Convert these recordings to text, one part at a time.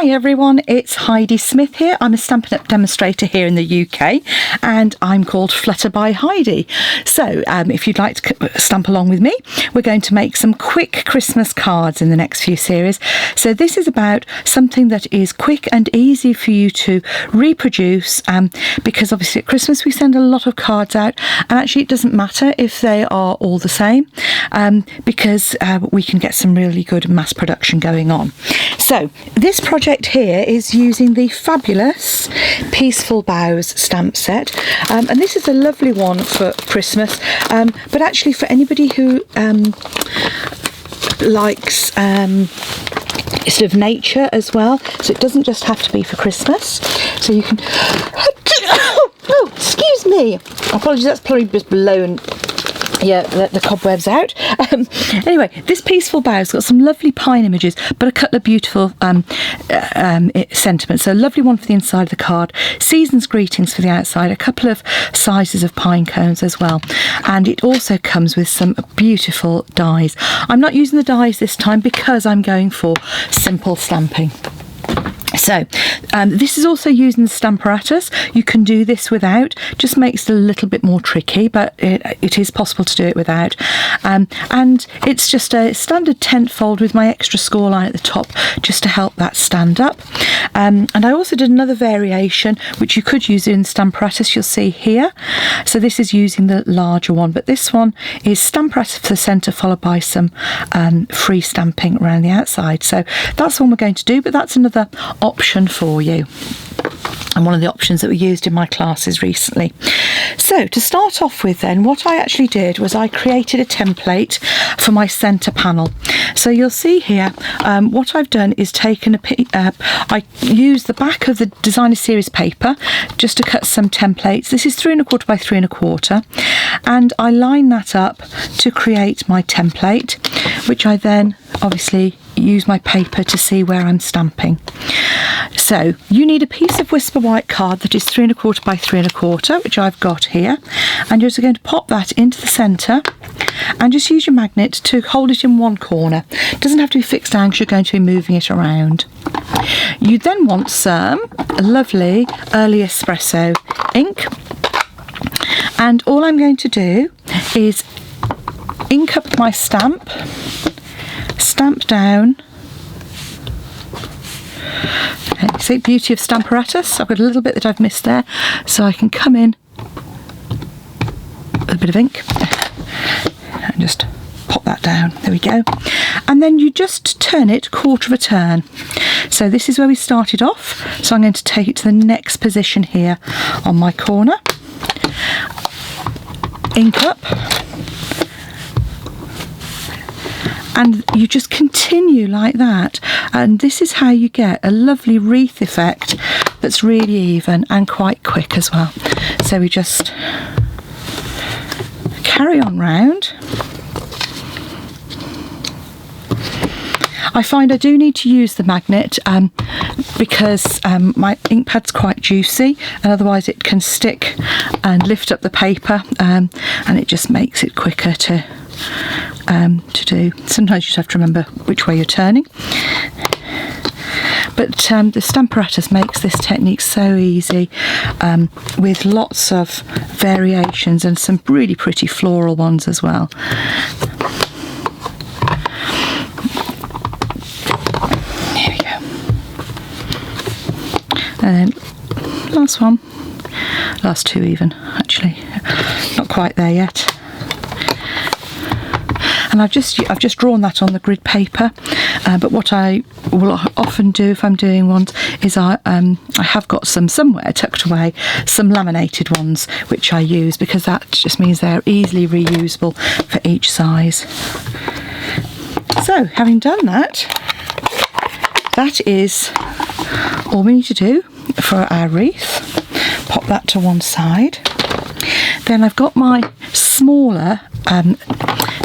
Hi everyone, it's Heidi Smith here. I'm a Stampin' Up demonstrator here in the UK and I'm called Flutterby Heidi. So if you'd like to stamp along with me, we're going to make some quick Christmas cards in the next few series. So this is about something that is quick and easy for you to reproduce because obviously at Christmas we send a lot of cards out, and actually it doesn't matter if they are all the same because we can get some really good mass production going on. So this project here is using the fabulous Peaceful Boughs stamp set, and this is a lovely one for Christmas, but actually for anybody who likes sort of nature as well, so it doesn't just have to be for Christmas. So you can oh, excuse me, apologies, that's probably just blown the cobwebs out. Anyway, this Peaceful Boughs got some lovely pine images, but a couple of beautiful sentiments. So a lovely one for the inside of the card, season's greetings for the outside, a couple of sizes of pine cones as well, and it also comes with some beautiful dies. I'm not using the dies this time because I'm going for simple stamping. So this is also using the Stamparatus. You can do this without, just makes it a little bit more tricky, but it is possible to do it without. And it's just a standard tent fold with my extra score line at the top just to help that stand up. And I also did another variation which you could use in Stamparatus, you'll see here. So this is using the larger one, but this one is Stamparatus for the centre followed by some free stamping around the outside. So that's the one we're going to do, but that's another option for you, and one of the options that we used in my classes recently. So to start off with then, what I actually did was I created a template for my centre panel. So you'll see here what I've done is taken I used the back of the designer series paper just to cut some templates. This is 3 1/4 by 3 1/4, and I line that up to create my template, which I then obviously use my paper to see where I'm stamping. So you need a piece of Whisper White card that is 3 1/4 by 3 1/4, which I've got here, and you're just going to pop that into the centre and just use your magnet to hold it in one corner. It doesn't have to be fixed down because you're going to be moving it around. You then want some lovely early espresso ink, and all I'm going to do is ink up my stamp down. See, beauty of Stamparatus. I've got a little bit that I've missed there, so I can come in with a bit of ink and just pop that down. There we go. And then you just turn it 1/4 of a turn. So this is where we started off, so I'm going to take it to the next position here on my corner, ink up, and you just continue like that, and this is how you get a lovely wreath effect that's really even and quite quick as well. So we just carry on round. I find I do need to use the magnet because my ink pad's quite juicy, and otherwise it can stick and lift up the paper, and it just makes it quicker to do. Sometimes you just have to remember which way you're turning, but the Stamparatus makes this technique so easy, with lots of variations and some really pretty floral ones as well. There we go. And then last one, last two even, actually, not quite there yet. And I've just drawn that on the grid paper, but what I will often do if I'm doing ones is I have got some somewhere tucked away, some laminated ones which I use, because that just means they're easily reusable for each size. So having done that, that is all we need to do for our wreath. Pop that to one side. Then I've got my smaller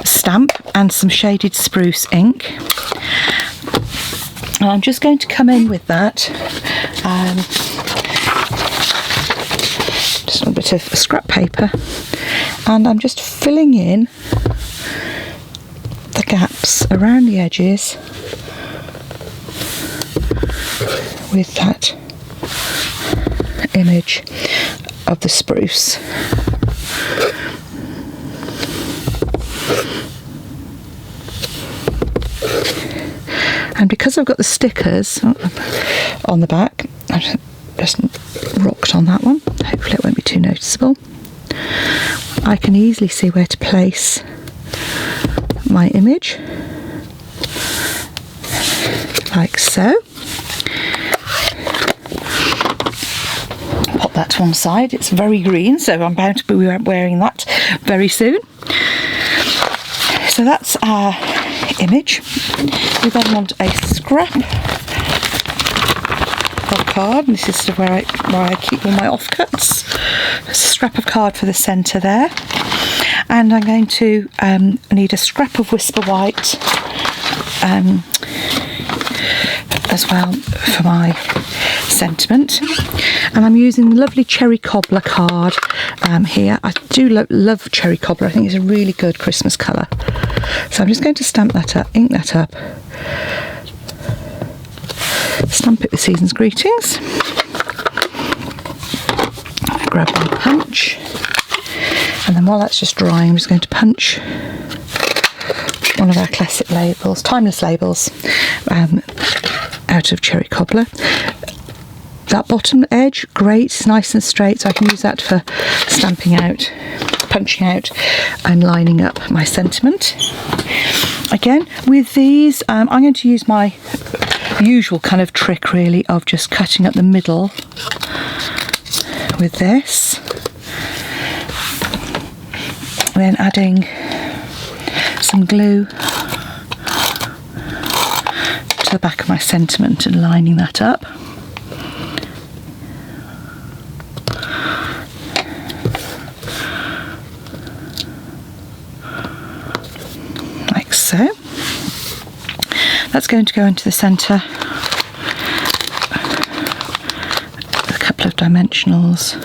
stamp and some shaded spruce ink, and I'm just going to come in with that, just a little bit of scrap paper, and I'm just filling in the gaps around the edges with that image of the spruce. And because I've got the stickers on the back, I've just rocked on that one, hopefully it won't be too noticeable, I can easily see where to place my image, like so. Pop that to one side. It's very green, so I'm bound to be wearing that very soon. So that's our image. We then want a scrap of card, and this is where I keep all my offcuts. A scrap of card for the centre there, and I'm going to need a scrap of Whisper White as well for my sentiment. And I'm using the lovely Cherry Cobbler card here. I do love Cherry Cobbler. I think it's a really good Christmas colour. So I'm just going to stamp that up, ink that up, stamp it with Season's Greetings. I grab my punch, and then while that's just drying, I'm just going to punch one of our classic labels, timeless labels, out of Cherry Cobbler. That bottom edge, great, it's nice and straight, so I can use that for stamping out, punching out and lining up my sentiment. Again, with these, I'm going to use my usual kind of trick really of just cutting up the middle with this, and then adding some glue to the back of my sentiment and lining that up. Like so. That's going to go into the centre. A couple of dimensionals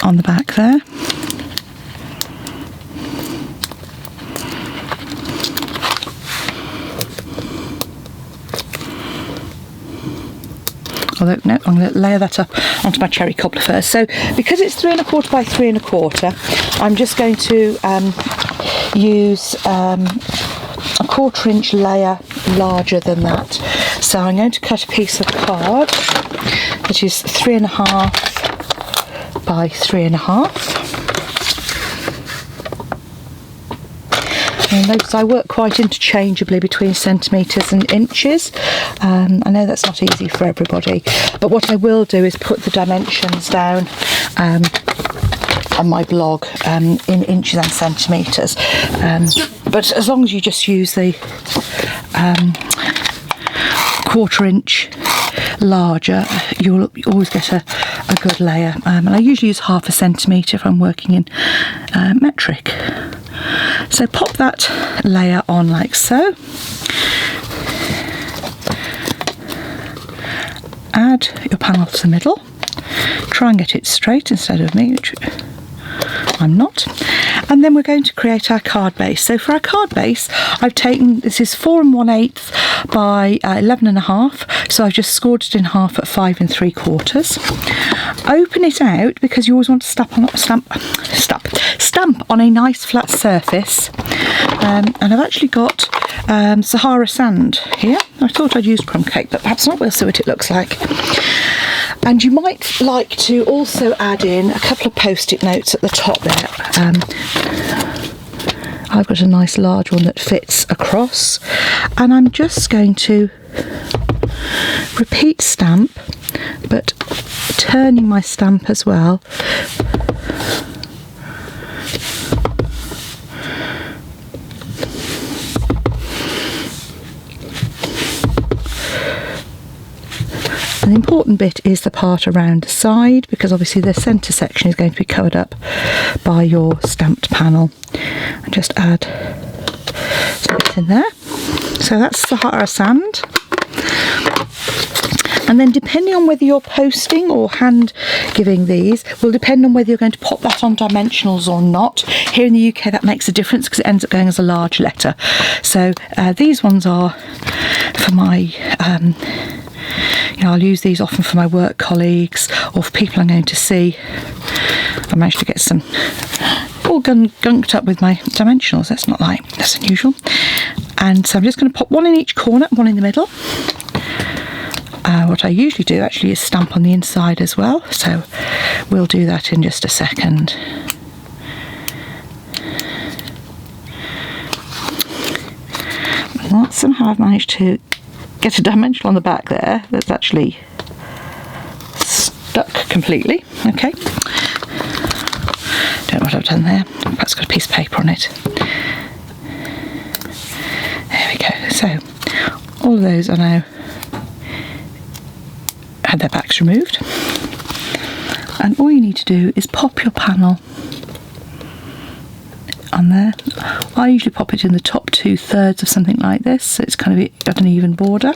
on the back there. Although, no, I'm going to layer that up onto my Cherry Cobbler first. So, because it's 3 1/4 by 3 1/4, I'm just going to use a 1/4 inch layer larger than that. So I'm going to cut a piece of card which is 3 1/2 by 3 1/2. And notice I work quite interchangeably between centimetres and inches. I know that's not easy for everybody, but what I will do is put the dimensions down on my blog in inches and centimetres. But as long as you just use the 1/4 inch larger, you'll always get a good layer. And I usually use 1/2 centimetre if I'm working in metric. So pop that layer on like so. Add your panel to the middle. Try and get it straight instead of me, which I'm not. And then we're going to create our card base. So for our card base, I've taken, this is 4 1/8 by 11 1/2. So I've just scored it in half at 5 3/4. Open it out because you always want to stamp on a nice flat surface. And I've actually got Sahara sand here. I thought I'd used crumb cake, but perhaps not. We'll see what it looks like. And you might like to also add in a couple of post-it notes at the top there. I've got a nice large one that fits across, and I'm just going to repeat stamp, but turning my stamp as well. An important bit is the part around the side, because obviously the centre section is going to be covered up by your stamped panel. And just add some bits in there. So that's Sahara sand. And then depending on whether you're posting or hand giving these, will depend on whether you're going to pop that on dimensionals or not. Here in the UK that makes a difference because it ends up going as a large letter. So these ones are for my You know, I'll use these often for my work colleagues or for people I'm going to see. I managed to get some all gunked up with my dimensionals. That's unusual. And so I'm just going to pop one in each corner, one in the middle. What I usually do actually is stamp on the inside as well, so we'll do that in just a second. Well, somehow I've managed to get a dimensional on the back there that's actually stuck completely. Okay, don't know what I've done there. Perhaps got a piece of paper on it. There we go. So all of those are now had their backs removed, and all you need to do is pop your panel on there. I usually pop it in the top 2/3 of something like this, so it's kind of got an even border.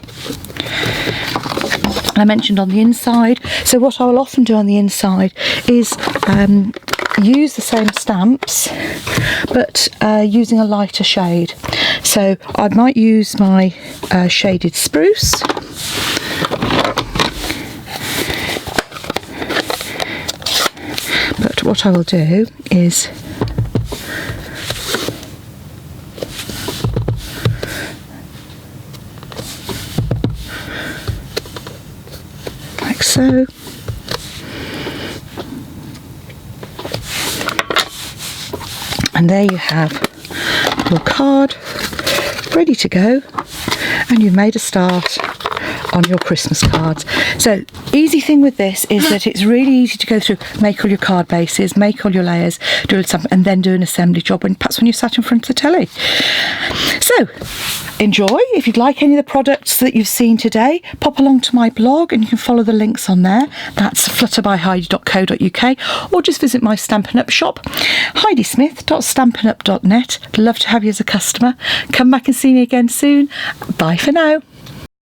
And I mentioned on the inside, so what I will often do on the inside is use the same stamps but using a lighter shade. So I might use my shaded spruce, but what I will do is like so. And there you have your card ready to go, and you've made a start on your Christmas cards. So easy thing with this is that it's really easy to go through, make all your card bases, make all your layers, do something, and then do an assembly job perhaps when you're sat in front of the telly. So enjoy. If you'd like any of the products that you've seen today, pop along to my blog and you can follow the links on there. That's flutterbyheidi.co.uk, or just visit my Stampin' Up shop, heidismith.stampinup.net. Love to have you as a customer. Come back and see me again soon. Bye for now.